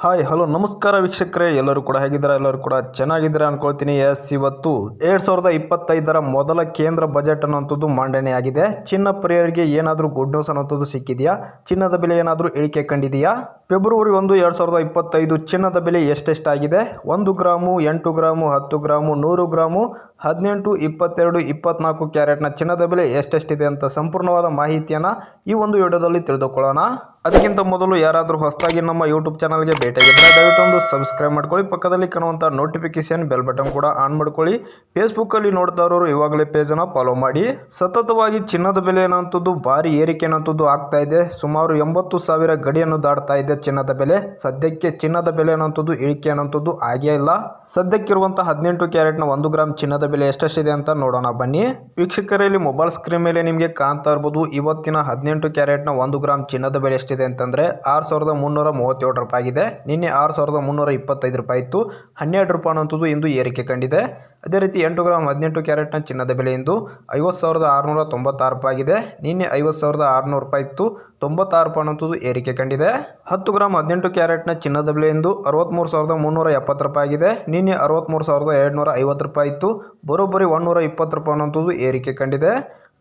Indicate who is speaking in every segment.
Speaker 1: Hi hello ನಮಸ್ಕಾರ ವೀಕ್ಷಕರೇ, ಎಲ್ಲರೂ ಕೂಡ ಹೇಗಿದ್ದಾರೆ? ಎಲ್ಲರೂ ಕೂಡ ಚೆನ್ನಾಗಿದ್ದಾರೆ ಅನ್ಕೊಳ್ತೀನಿ. ಇವತ್ತು 2025ರ ಮೊದಲ ಕೇಂದ್ರ ಬಜೆಟ್ ಅನ್ನುವಂಥದ್ದು ಮಂಡನೆ ಆಗಿದೆ. ಚಿನ್ನ ಪ್ರಿಯರಿಗೆ ಏನಾದರೂ ಗುಡ್ ನ್ಯೂಸ್ ಅನ್ನುವಂಥದ್ದು ಸಿಕ್ಕಿದೆಯಾ? ಚಿನ್ನದ ಬೆಲೆ ಏನಾದರೂ ಇಳಿಕೆ ಕಂಡಿದೆಯಾ? ಫೆಬ್ರವರಿ 1, 2025 ಚಿನ್ನದ ಬೆಲೆ ಎಷ್ಟೆಷ್ಟಾಗಿದೆ? 1 ಗ್ರಾಮು, 8 ಗ್ರಾಮು, 10 ಗ್ರಾಮು, 100 ಗ್ರಾಮು, 18, 22, 24 ಕ್ಯಾರೆಟ್ನ ಚಿನ್ನದ ಬೆಲೆ ಎಷ್ಟೆಷ್ಟಿದೆ ಅಂತ ಸಂಪೂರ್ಣವಾದ ಮಾಹಿತಿಯನ್ನು ಈ ಒಂದು ವಿಡಿಯೋದಲ್ಲಿ ತಿಳಿದುಕೊಳ್ಳೋಣ. ಅದಕ್ಕಿಂತ ಮೊದಲು ಯಾರಾದರೂ ಹೊಸದಾಗಿ ನಮ್ಮ ಯೂಟ್ಯೂಬ್ ಚಾನಲ್ಗೆ ಭೇಟಿಯಾಗಿದ್ದರೆ ದಯವಿಟ್ಟು ಒಂದು ಸಬ್ಸ್ಕ್ರೈಬ್ ಮಾಡ್ಕೊಳ್ಳಿ. ಪಕ್ಕದಲ್ಲಿ ಕಾಣುವಂಥ ನೋಟಿಫಿಕೇಶನ್ ಬೆಲ್ ಬಟನ್ ಕೂಡ ಆನ್ ಮಾಡ್ಕೊಳ್ಳಿ. ಫೇಸ್ಬುಕ್ಕಲ್ಲಿ ನೋಡ್ತಾ ಇರೋರು ಇವಾಗಲೇ ಪೇಜನ್ನು ಫಾಲೋ ಮಾಡಿ. ಸತತವಾಗಿ ಚಿನ್ನದ ಬೆಲೆ ಅನ್ನೋಂಥದ್ದು ಭಾರಿ ಏರಿಕೆ ಅನ್ನೋಂಥದ್ದು ಆಗ್ತಾ ಇದೆ. ಸುಮಾರು 80,000 ಗಡಿಯನ್ನು ದಾಟ್ತಾ ಇದೆ ಚಿನ್ನದ ಬೆಲೆ. ಸದ್ಯಕ್ಕೆ ಚಿನ್ನದ ಬೆಲೆ ಅನ್ನೋಂಥದ್ದು ಇಳಿಕೆ ಅನ್ನೋಂಥದ್ದು ಆಗೇ ಇಲ್ಲ. ಸದ್ಯಕ್ಕಿರುವಂಥ 18 ಕ್ಯಾರೆಟ್ನ 1 ಗ್ರಾಮ್ ಚಿನ್ನದ ಬೆಲೆ ಎಷ್ಟೆಷ್ಟಿದೆ ಅಂತ ನೋಡೋಣ ಬನ್ನಿ. ವೀಕ್ಷಕರಲ್ಲಿ ಮೊಬೈಲ್ ಸ್ಕ್ರೀನ್ ಮೇಲೆ ನಿಮಗೆ ಕಾಣ್ತಾ ಇರ್ಬೋದು ಇವತ್ತಿನ 18 ಕ್ಯಾರೆಟ್ನ 1 ಗ್ರಾಮ್ ಚಿನ್ನದ ಬೆಲೆ ಎಷ್ಟಿದೆ ಅಂತಂದರೆ 6,337 ರೂಪಾಯಿ ಆಗಿದೆ. ನಿನ್ನೆ 6,325 ರೂಪಾಯಿ ಇತ್ತು. 12 ರೂಪಾಯಿ ಅನ್ನೋಂಥದ್ದು ಇಂದು ಏರಿಕೆ ಕಂಡಿದೆ. ಅದೇ ರೀತಿ 8 ಗ್ರಾಮ್ 18 ಕ್ಯಾರೆಟ್ನ ಚಿನ್ನದ ಬೆಲೆ ಇಂದು 50,696 ರೂಪಾಯಿ ಆಗಿದೆ. ನಿನ್ನೆ 50,600 ರೂಪಾಯಿ ಇತ್ತು. 96 ರೂಪಾಯಿ ಅನ್ನೋಂಥದ್ದು ಏರಿಕೆ ಕಂಡಿದೆ. 10 ಗ್ರಾಮ್ 18 ಕ್ಯಾರೆಟ್ನ ಚಿನ್ನದ ಬೆಲೆ ಇಂದು 63,370 ರೂಪಾಯಿ ಆಗಿದೆ. ನಿನ್ನೆ 63,750 ರೂಪಾಯಿ ಇತ್ತು. ಬರೋಬ್ಬರಿ 120 ರೂಪಾಯಿ ಅನ್ನೋಂಥದ್ದು ಏರಿಕೆ ಕಂಡಿದೆ.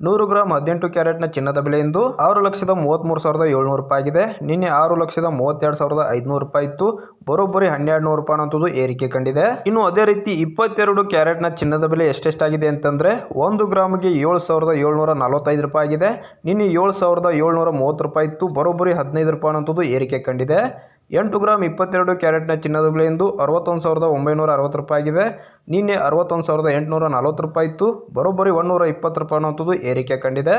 Speaker 1: 100 ಗ್ರಾಮ್ 18 ಕ್ಯಾರೆಟ್ನ ಚಿನ್ನದ ಬೆಲೆ ಇಂದು 6,33,700 ರೂಪಾಯಿ ಆಗಿದೆ. ನಿನ್ನೆ 6,32,500 ರೂಪಾಯಿ ಇತ್ತು. ಬರೋಬ್ಬರಿ 1,200 ರೂಪಾಯಿ ಅನ್ನೋಂಥದ್ದು ಏರಿಕೆ ಕಂಡಿದೆ. ಇನ್ನು ಅದೇ ರೀತಿ 22 ಕ್ಯಾರೆಟ್ನ ಚಿನ್ನದ ಬೆಲೆ ಎಷ್ಟೆಷ್ಟಾಗಿದೆ ಅಂತಂದರೆ 1 ಗ್ರಾಮ್ಗೆ 7,745 ರೂಪಾಯಿ ಆಗಿದೆ. ನಿನ್ನೆ 7,730 ರೂಪಾಯಿ ಇತ್ತು. ಬರೋಬ್ಬರಿ 15 ರೂಪಾಯಿ ಅನ್ನೋಂಥದ್ದು ಏರಿಕೆ ಕಂಡಿದೆ. 8 ಗ್ರಾಮ್ 22 ಕ್ಯಾರೆಟ್ನ ಚಿನ್ನದ ಬೆಲೆ ಇಂದು 61,960 ರೂಪಾಯಿ ಆಗಿದೆ. ನಿನ್ನೆ 61,840 ರೂಪಾಯಿ ಇತ್ತು. ಬರೋಬ್ಬರಿ 120 ರೂಪಾಯಿ ಅನ್ನೋಂಥದ್ದು ಏರಿಕೆ ಕಂಡಿದೆ.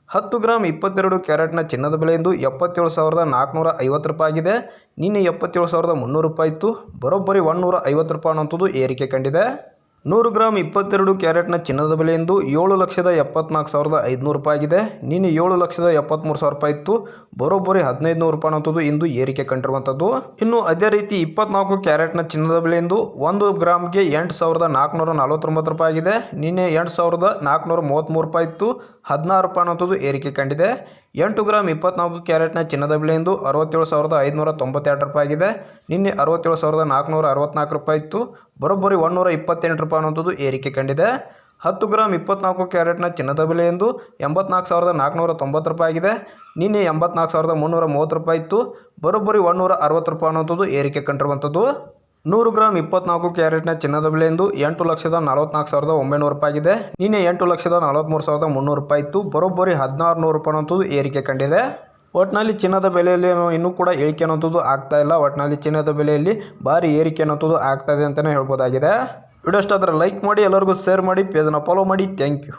Speaker 1: 10 ಗ್ರಾಮ್ 22 ಕ್ಯಾರೆಟ್ನ ಚಿನ್ನದ ಬೆಲೆ ಇಂದು 77,450 ರೂಪಾಯಿ ಆಗಿದೆ. ನಿನ್ನೆ 77,300 ರೂಪಾಯಿ ಇತ್ತು. ಬರೋಬ್ಬರಿ 150 ರೂಪಾಯಿ ಅನ್ನೋಂಥದ್ದು ಏರಿಕೆ ಕಂಡಿದೆ. 100 ಗ್ರಾಮ್ 22 ಕ್ಯಾರೆಟ್ನ ಚಿನ್ನದ ಬೆಲೆ ಇಂದು 7,74,500 ರೂಪಾಯಿ ಆಗಿದೆ. ನಿನ್ನೆ 7,73,000 ರೂಪಾಯಿ ಇತ್ತು. ಬರೋಬ್ಬರಿ 1,500 ರೂಪಾಯಿ ಅನ್ನೋಂಥದ್ದು ಇಂದು ಏರಿಕೆ ಕಂಡಿರುವಂಥದ್ದು. ಇನ್ನು ಅದೇ ರೀತಿ 24 ಕ್ಯಾರೆಟ್ನ ಚಿನ್ನದ ಬೆಲೆ ಇಂದು 1 ಗ್ರಾಮ್ಗೆ 8,449 ರೂಪಾಯಿ ಆಗಿದೆ. ನಿನ್ನೆ 8,433 ರೂಪಾಯಿ ಇತ್ತು. 16 ರೂಪಾಯಿ ಅನ್ನೋಂಥದ್ದು ಏರಿಕೆ ಕಂಡಿದೆ. 8 ಗ್ರಾಮ್ 24 ಕ್ಯಾರೆಟ್ನ ಚಿನ್ನದ ಬೆಲೆ ಇಂದು 67,592 ರೂಪಾಯಿ ಆಗಿದೆ. ನಿನ್ನೆ 67,464 ರೂಪಾಯಿ ಇತ್ತು. ಬರೋಬ್ಬರಿ 128 ರೂಪಾಯಿ ಅನ್ನೋಂಥದ್ದು ಏರಿಕೆ ಕಂಡಿದೆ. 10 ಗ್ರಾಮ್ 24 ಕ್ಯಾರೆಟ್ನ ಚಿನ್ನದ ಬೆಲೆ ಎಂದು 84,490 ರೂಪಾಯಿ ಆಗಿದೆ. ನಿನ್ನೆ 84,330 ರೂಪಾಯಿ ಇತ್ತು. ಬರೋಬ್ಬರಿ 160 ರೂಪಾಯಿ ಅನ್ನೋಂಥದ್ದು ಏರಿಕೆ ಕಂಡಿರುವಂಥದ್ದು. 100 ಗ್ರಾಮ್ 24 ಕ್ಯಾರೆಟ್ನ ಚಿನ್ನದ ಬೆಲೆ ಎಂದು 8,44,900 ರೂಪಾಯಿ ಆಗಿದೆ. ನಿನ್ನೆ 8,43,300 ರೂಪಾಯಿ ಇತ್ತು. ಬರೋಬ್ಬರಿ 1,600 ರೂಪಾಯಿ ಅನ್ನೋಂಥದ್ದು ಏರಿಕೆ ಕಂಡಿದೆ. ಒಟ್ಟಿನಲ್ಲಿ ಚಿನ್ನದ ಬೆಲೆಯಲ್ಲಿ ಇನ್ನೂ ಕೂಡ ಇಳಿಕೆ ಅನ್ನೋಂಥದ್ದು ಆಗ್ತಾ ಇಲ್ಲ. ಒಟ್ಟಿನಲ್ಲಿ ಚಿನ್ನದ ಬೆಲೆಯಲ್ಲಿ ಭಾರಿ ಏರಿಕೆ ಅನ್ನೋಂಥದ್ದು ಆಗ್ತಾ ಇದೆ ಅಂತಲೇ ಹೇಳ್ಬೋದಾಗಿದೆ. ವಿಡಿಯೋ ಇಷ್ಟ ಆದರೆ ಲೈಕ್ ಮಾಡಿ, ಎಲ್ಲರಿಗೂ ಶೇರ್ ಮಾಡಿ, ಪೇಜನ್ನು ಫಾಲೋ ಮಾಡಿ. Thank you.